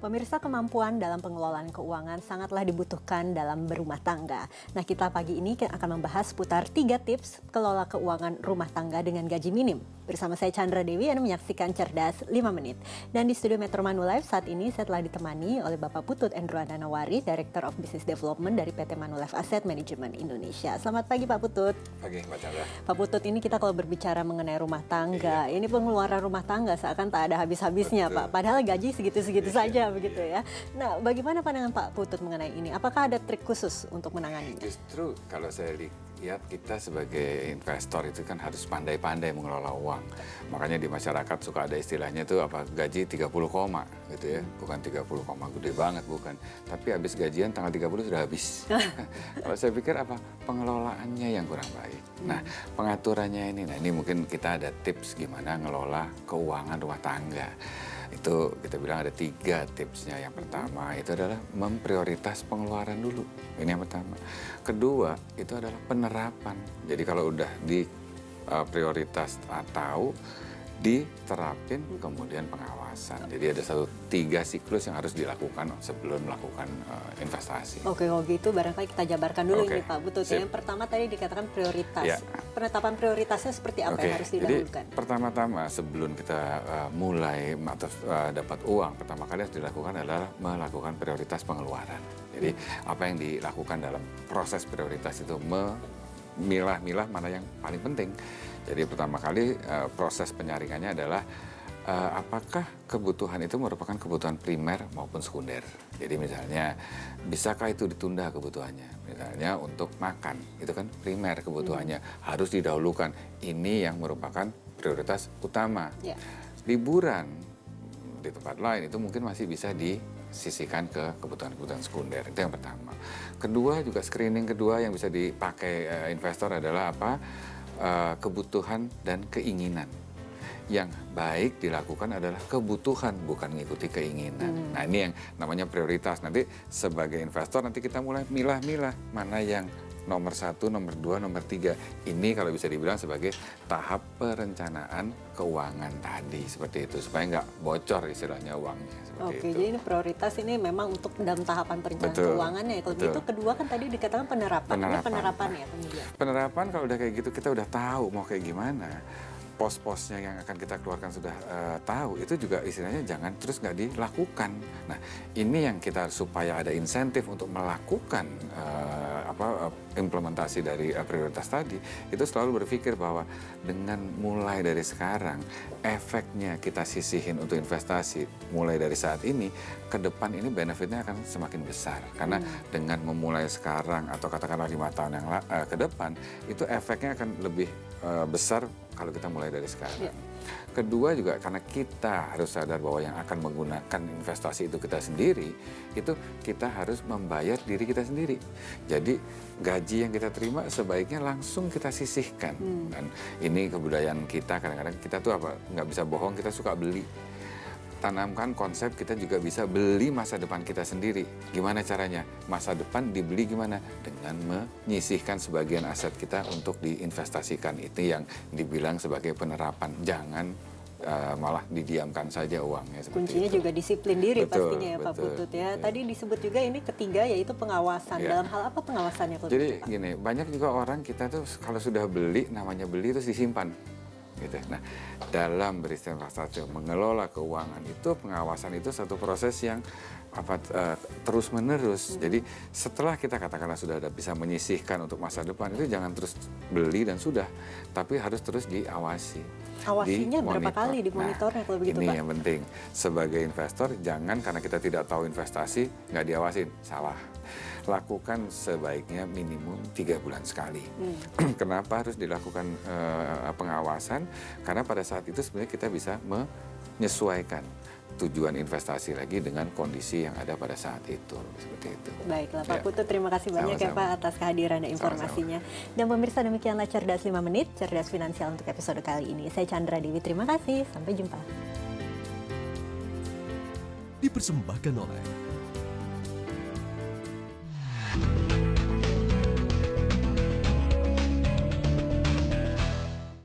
Pemirsa, kemampuan dalam pengelolaan keuangan sangatlah dibutuhkan dalam berumah tangga. Nah, kita pagi ini akan membahas seputar 3 tips kelola keuangan rumah tangga dengan gaji minim. Bersama saya Chandra Dewi, Anda menyaksikan Cerdas 5 Menit. Dan di studio Metro Manulife saat ini saya telah ditemani oleh Bapak Putut Endruanda Nawari, Director of Business Development dari PT Manulife Asset Management Indonesia. Selamat pagi Pak Putut. Pagi Mbak Chandra. Pak Putut, ini kita kalau berbicara mengenai rumah tangga, ini pengeluaran rumah tangga seakan tak ada habis-habisnya Pak. Padahal gaji segitu-segitu saja begitu ya. Nah, bagaimana pandangan Pak Putut mengenai ini? Apakah ada trik khusus untuk menanganinya? Justru kalau saya lihat kita sebagai investor itu kan harus pandai-pandai mengelola uang. Makanya di masyarakat suka ada istilahnya itu apa, gaji 30 koma gitu ya. Bukan 30 koma gede banget, bukan. Tapi habis gajian tanggal 30 sudah habis. Kalau saya pikir apa, pengelolaannya yang kurang baik. Nah, pengaturannya ini, nah ini mungkin kita ada tips gimana ngelola keuangan rumah tangga. Itu kita bilang ada 3 tipsnya. Yang pertama itu adalah memprioritas pengeluaran dulu. Ini yang pertama. Kedua itu adalah penerapan. Jadi kalau udah di prioritas atau diterapin, kemudian pengawasan. Jadi ada 3 siklus yang harus dilakukan sebelum melakukan investasi. Oke, kalau gitu barangkali kita jabarkan dulu ini Pak Putut. Yang pertama tadi dikatakan prioritas. Ya. Penetapan prioritasnya seperti apa yang harus dilakukan? Jadi pertama-tama sebelum kita mulai atau dapat uang, pertama kali harus dilakukan adalah melakukan prioritas pengeluaran. Jadi apa yang dilakukan dalam proses prioritas itu memilah-milah mana yang paling penting. Jadi pertama kali proses penyaringannya adalah apakah kebutuhan itu merupakan kebutuhan primer maupun sekunder. Jadi misalnya, bisakah itu ditunda kebutuhannya? Misalnya untuk makan, itu kan primer kebutuhannya, harus didahulukan. Ini yang merupakan prioritas utama. Yeah. Liburan di tempat lain itu mungkin masih bisa disisihkan ke kebutuhan-kebutuhan sekunder. Itu yang pertama. Kedua, juga screening kedua yang bisa dipakai investor adalah apa? Kebutuhan dan keinginan. Yang baik dilakukan adalah kebutuhan, bukan mengikuti keinginan. Nah, ini yang namanya prioritas. Nanti sebagai investor nanti kita mulai milah-milah mana yang nomor 1, nomor 2, nomor 3. Ini kalau bisa dibilang sebagai tahap perencanaan keuangan tadi, seperti itu, supaya nggak bocor istilahnya uangnya. Oke, jadi ini prioritas ini memang untuk dalam tahapan perencanaan keuangannya. Kalau begitu kedua kan tadi dikatakan penerapan. Ini penerapan ya kemudian. Penerapan kalau udah kayak gitu kita udah tahu mau kayak gimana. Pos-posnya yang akan kita keluarkan sudah tahu, itu juga istilahnya jangan terus nggak dilakukan. Nah, ini yang kita supaya ada insentif untuk melakukan implementasi dari prioritas tadi, itu selalu berpikir bahwa dengan mulai dari sekarang, efeknya kita sisihin untuk investasi mulai dari saat ini, ke depan ini benefitnya akan semakin besar. Karena dengan memulai sekarang atau katakanlah 5 tahun yang ke depan, itu efeknya akan lebih besar kalau kita mulai dari sekarang. Yeah. Kedua juga karena kita harus sadar bahwa yang akan menggunakan investasi itu kita sendiri, itu kita harus membayar diri kita sendiri. Jadi gaji yang kita terima sebaiknya langsung kita sisihkan. Dan ini kebudayaan kita, kadang-kadang kita tuh apa, nggak bisa bohong, kita suka beli. Tanamkan konsep kita juga bisa beli masa depan kita sendiri. Gimana caranya? Masa depan dibeli gimana? Dengan menyisihkan sebagian aset kita untuk diinvestasikan. Itu yang dibilang sebagai penerapan. Jangan malah didiamkan saja uangnya. Kuncinya itu juga disiplin diri pastinya ya Pak Putut ya. Tadi disebut juga ini ketiga yaitu pengawasan. Dalam hal apa pengawasannya? Jadi gini, banyak juga orang kita tuh kalau sudah beli, namanya beli terus disimpan. Gitu. Nah, dalam berinvestasi mengelola keuangan itu pengawasan itu satu proses yang terus menerus. Jadi setelah kita katakanlah sudah bisa menyisihkan untuk masa depan, itu jangan terus beli dan sudah, tapi harus terus diawasi. Awasinya berapa kali dimonitornya kalau begitu ini Pak? Yang penting sebagai investor jangan karena kita tidak tahu investasi nggak diawasin, salah. Lakukan sebaiknya minimum 3 bulan sekali. Kenapa harus dilakukan pengawasan? Karena pada saat itu sebenarnya kita bisa menyesuaikan tujuan investasi lagi dengan kondisi yang ada pada saat itu. Seperti itu. Baiklah Pak Putut, terima kasih banyak ya Pak atas kehadiran dan informasinya. Dan pemirsa, demikianlah Cerdas 5 Menit, Cerdas Finansial untuk episode kali ini. Saya Chandra Dewi, terima kasih. Sampai jumpa. Dipersembahkan oleh